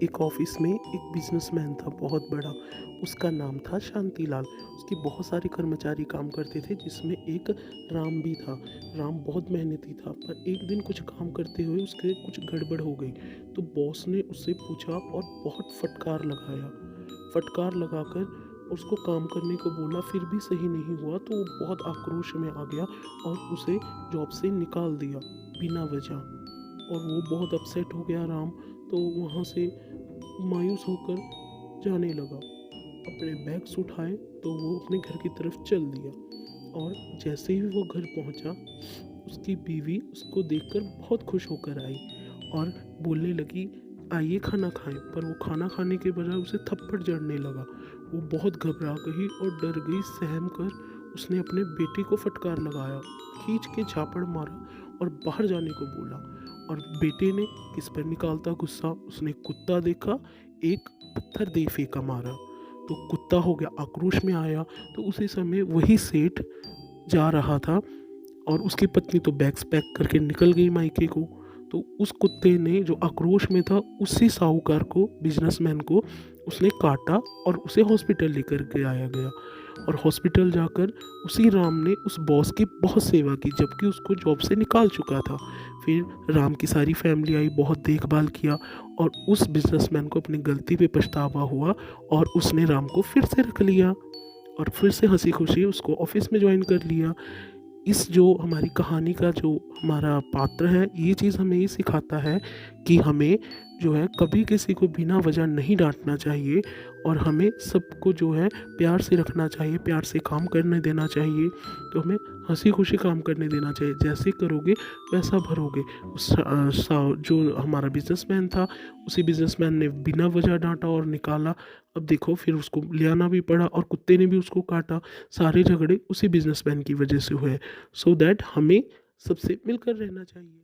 एक ऑफिस में एक बिजनेसमैन था बहुत बड़ा। उसका नाम था शांतिलाल। उसके बहुत सारे कर्मचारी काम करते थे जिसमें एक राम भी था। राम बहुत मेहनती था पर एक दिन कुछ काम करते हुए उसके कुछ गड़बड़ हो गई। तो बॉस ने उससे पूछा और बहुत फटकार लगाया। फटकार लगाकर उसको काम करने को बोला, फिर भी सही नहीं हुआ तो वो बहुत आक्रोश में आ गया और उसे जॉब से निकाल दिया बिना वजह। और वो बहुत अपसेट हो गया राम। तो वहाँ से मायूस होकर जाने लगा। अपने बैग्स उठाए तो वो अपने घर की तरफ चल दिया। और जैसे ही वो घर पहुंचा, उसकी बीवी उसको देखकर बहुत खुश होकर आई और बोलने लगी, आइए खाना खाएं। पर वो खाना खाने के बजाय उसे थप्पड़ जड़ने लगा। वो बहुत घबरा गई और डर गई। सहम कर उसने अपने बेटे को फटकार लगाया, खींच के झापड़ मारा और बाहर जाने को बोला। और बेटे ने किस पर निकालता गुस्सा, उसने कुत्ता देखा, एक पत्थर दे फेंका मारा। तो कुत्ता हो गया आक्रोश में आया। तो उसी समय वही सेठ जा रहा था और उसकी पत्नी तो बैग्स पैक करके निकल गई मायके को। तो उस कुत्ते ने जो आक्रोश में था, उसी साहूकार को, बिजनेसमैन को उसने काटा और उसे हॉस्पिटल लेकर के आया गया। और हॉस्पिटल जाकर उसी राम ने उस बॉस की बहुत सेवा की जबकि उसको जॉब से निकाल चुका था। फिर राम की सारी फैमिली आई, बहुत देखभाल किया और उस बिजनेसमैन को अपनी गलती पे पछतावा हुआ और उसने राम को फिर से रख लिया और फिर से हंसी खुशी उसको ऑफिस में ज्वाइन कर लिया। इस जो हमारी कहानी का जो हमारा पात्र है, ये चीज़ हमें ये सिखाता है कि हमें जो है कभी किसी को बिना वजह नहीं डांटना चाहिए और हमें सबको जो है प्यार से रखना चाहिए, प्यार से काम करने देना चाहिए। तो हमें हंसी खुशी काम करने देना चाहिए, जैसे करोगे वैसा भरोगे। जो हमारा बिजनेसमैन था, उसी बिजनेसमैन ने बिना वजह डांटा और निकाला। अब देखो फिर उसको ले आना भी पड़ा और कुत्ते ने भी उसको काटा। सारे झगड़े उसी बिजनेसमैन की वजह से हुए। सो दैट हमें सबसे मिलकर रहना चाहिए।